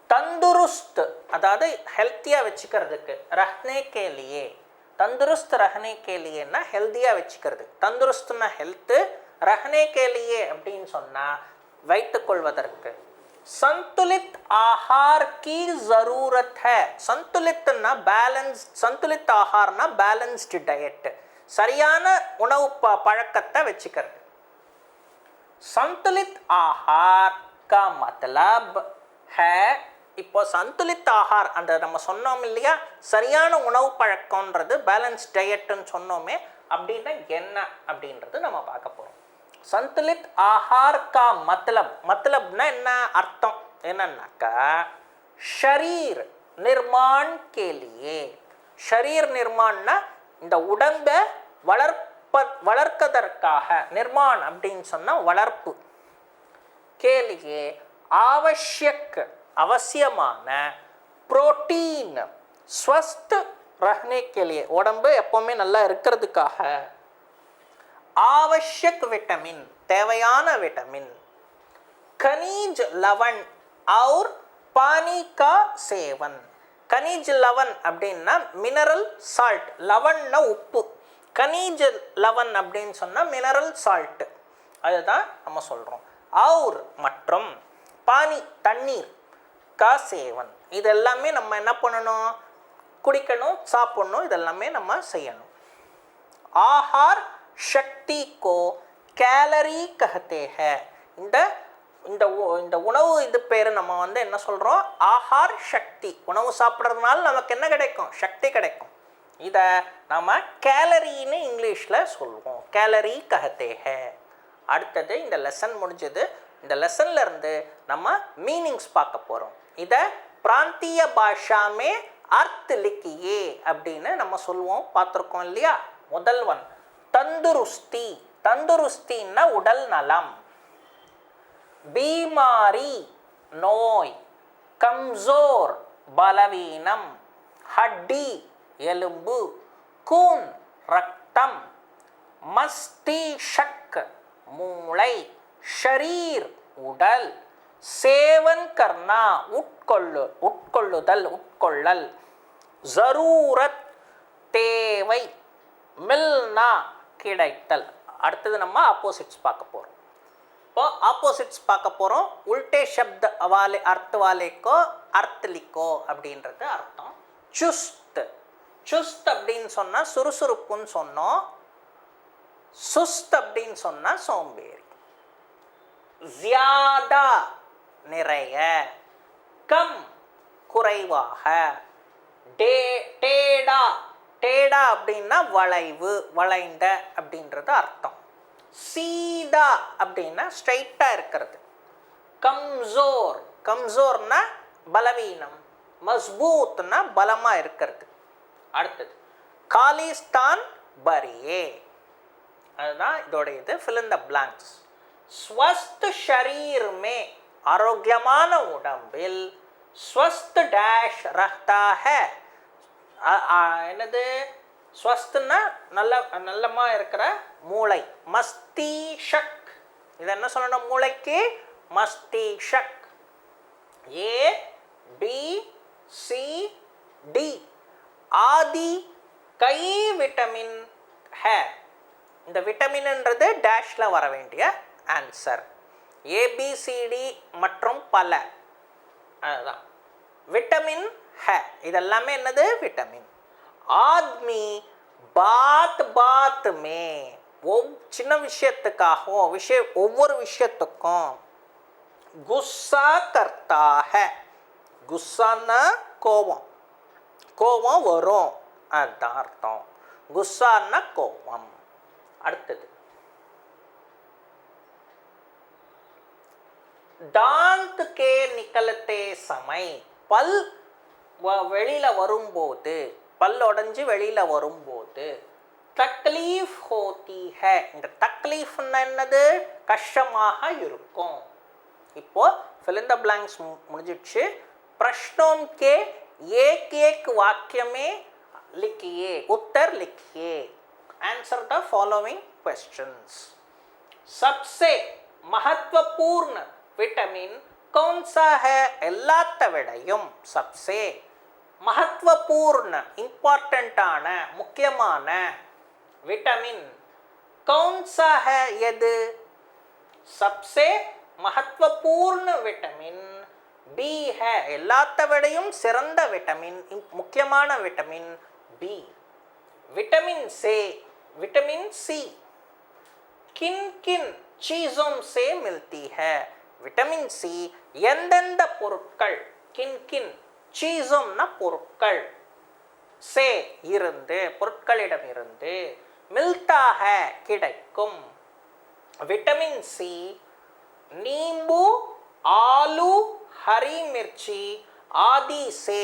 தந்துருஸ்த், அதாவது ஹெல்த்தியாக வச்சுக்கிறதுக்கு, ரஹ்னே கே லியே, தந்துருஸ்த் ரஹ்னே கே லியேன்னா ஹெல்த்தியாக வச்சுக்கிறது, தந்துருஸ்த்னா ஹெல்த்து, ரஹ்னே கே லியே அப்படின்னு சொன்னால் வைத்துக்கொள்வதற்கு. संतुलित आहार की ज़रूरत है. संतुलितना बैलेंस, संतुलित आहारना बैलेंस्ड डाइट, சரியான உணவு பழக்கத்தை வச்சுக்கிறது. संतुलित आहार का मतलब है, இப்போ संतुलित आहार அந்த நம்ம சொன்னோம் இல்லையா, சரியான உணவு பழக்கம்ன்றது பேலன்ஸ் டயட்னு சொன்னோமே, அப்படின்னா என்ன அப்படின்றது நம்ம பார்க்க போகிறோம். संतुलित आहार का मतलबना என்ன அர்த்தம் என்னன்னாக்கா, शरीर निर्माण के लिए, शरीर निर्माणना இந்த உடம்பை வளர்க்கதற்காக, நிர்மாண் அப்படின்னு சொன்னால் வளர்ப்பு, கேலியே आवश्यक அவசியமான, புரோட்டீன் ஸ்வஸ்த் ரஹ்னே के लिए உடம்பு எப்பவுமே நல்லா இருக்கிறதுக்காக, आवश्यक विटामिन தேவையான விட்டமின், खनिज लवण और पानी का सेवन. खनिज लवण அப்படின்னா மினரல் சால்ட், லவன்னா உப்பு, खनिज लवण அப்படின்னு சொன்னால் மினரல் சால்ட், அதுதான் நம்ம சொல்கிறோம். और மற்றும் பானி தண்ணீர் கா சேவன் இதெல்லாமே நம்ம என்ன பண்ணணும், குடிக்கணும், சாப்பிடணும், இதெல்லாமே நம்ம செய்யணும். ஆஹார் சக்தி கோ கேலரி கஹத்தே ஹை. இந்த உணவு இது பேர் நம்ம என்ன சொல்கிறோம், ஆஹார் சக்தி. உணவு சாப்பிட்றதுனால நமக்கு என்ன கிடைக்கும், சக்தி கிடைக்கும். இதை நம்ம கேலரின்னு இங்கிலீஷில் சொல்லுவோம், கேலரி கஹத்தே ஹை. அடுத்தது இந்த லெசன் முடிஞ்சது. இந்த லெசன்ல இருந்து நம்ம மீனிங்ஸ் பார்க்க போகிறோம். இதை பிராந்திய பாஷாமே அர்த் லிக்கியே அப்படின்னு நம்ம சொல்லுவோம், பார்த்துருக்கோம் இல்லையா. முதல் ஒன் தந்துருஸ்தி. தந்துருஸ்தின்னா உடல் நலம். பீமாரி நோய். கம்சோர் பலவீனம். ஹட்டி எலும்பு. கூன் ரத்தம். மஸ்திஷ்க் மூளை. ஷரீர் உடல். சேவன் கர்னா உட்கொள்ளுதல் உட்கொள்ளல். ஜரூரத் தேவை. மில்னா கிடைத்தல். அடுத்தது நம்ம ஆப்போசிட்ஸ் பார்க்க போகிறோம். இப்போ ஆப்போசிட்ஸ் பார்க்க போகிறோம். உல்டே சப்த வாலே அர்த்த வாலேக்கோ அர்த்த லிக்கோ அப்படின்றது அர்த்தம். சுஸ்த். சுஸ்த் அப்படின்னு சொன்னால் சுறுசுறுப்புன்னு சொன்னோம். சுஸ்த் அப்படின்னு சொன்னால் சோம்பேறி. ஜியாதா நிறைய. கம் குறைவாக. டேடா. டேடா அப்படின்னா வளைவு, வளைந்த அப்படின்றது அர்த்தம். சீதா அப்படின்னா ஸ்ட்ரைட்டாக இருக்கிறது. கம்சோர். கம்சோர்னா பலவீனம். மஸ்பூத்னா பலமாக இருக்கிறது. அடுத்தது காலிஸ்தான் பரியே. அதுதான் இதோட இது. Fill in the blanks. ஸ்வஸ்த் ஷரீர் மே ஆரோக்கியமான உடம்பில் ஸ்வஸ்த் டேஷ் ரஹ்தா ஹை. என்னது ஸ்வஸ்துன்னா நல்லமா இருக்கிற மூளை. மஸ்திஷ்க். இது என்ன சொல்லணும் மூளைக்கு, மஸ்திஷ்க். ஏ பி சி டி ஆதி கை விட்டமின் ஹை. இந்த விட்டமின்ன்றது டேஷ்ல வர வேண்டிய ஆன்சர். ஏபிசிடி மற்றும் பல. அதுதான் விட்டமின் ஹை. இதெல்லாமே என்னது விட்டமின். ஆத்மி பாத் பாத் மே. சின்ன விஷயத்துக்காகவும் ஒவ்வொரு விஷயத்துக்கும் குஸ்ஸா கர்த்தா ஹை. குஸ்ஸான்னா கோபம். கோபம் வரும், அதுதான் அர்த்தம். குஸ்ஸான்னா கோபம். அடுத்தது தாந்த் கே நிக்கலத்தே சமை. பல் வெளியில வரும்போது, பல் உடைஞ்சு வெளியில வரும்போது தக்லீஃப் ஹோத்தி ஹை. இந்த தக்லீஃப்னா என்னது, கஷ்டமாக இருக்கும். இப்போ fill in the blanks முடிஞ்சிடுச்சு. प्रश्नों के एक एक वाक्य में लिखिए, उत्तर लिखिए. Answer the following questions. सबसे महत्वपूर्ण विटामिन कौन सा है? எல்லாத்த விடையும் सबसे महत्वपूर्ण इंपॉर्टेंट ஆன முக்கியமான विटामिन कौन सा है? எது? सबसे महत्वपूर्ण विटामिन बी है. எல்லாத்த விடையும் சிறந்த விட்டமின், முக்கியமான விட்டமின் பி. विटामिन से विटामिन सी किन किन चीजों से मिलती है? विटामिन सी எந்தெந்த பொருட்கள், கின் கின் சீசோம்னா பொருட்கள், சே இருந்து பொருட்களிடம் இருந்து, மில்தா ஹை கிடைக்கும். विटामिन सी नींबू, आलू, हरी मिर्ची आदि से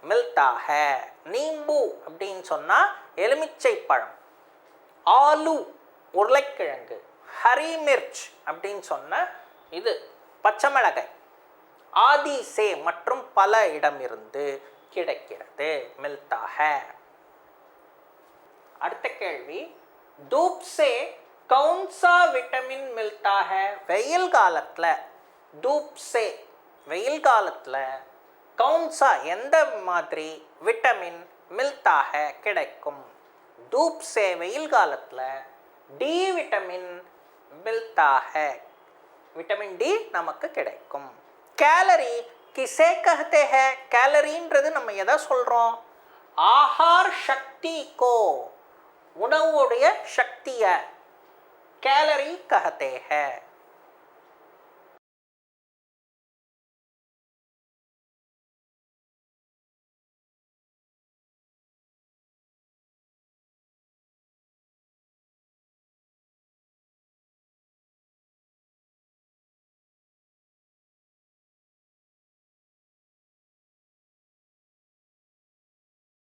मिलता है. नींबू அப்படின்னு சொன்னா எலுமிச்சை பழம், ஆலு உருளைக்கிழங்கு, ஹரி மிர்ச் அப்படின்னு சொன்ன இது பச்சை மிளகாய், ஆதி சே மற்றும் பல இடமிருந்து கிடைக்கிறது, மில்தா ஹை. அடுத்த கேள்வி, धूप से कौन सा विटामिन मिलता है? வெயில் காலத்துல धूप से வெயில் காலத்துல कौन सा எந்த மாதிரி விட்டமின் मिलता है கிடைக்கும்? धूप से வெயில் காலத்துல டி விட்டமின் मिलता है, விட்டமின் டி நமக்கு கிடைக்கும். कैलोरी किसे कहते हैं? कैलोरीன்றது நம்ம எதை சொல்றோம்? ஆஹார் சக்தி को, உணவுடைய சக்தியை कैलोरी कहते हैं.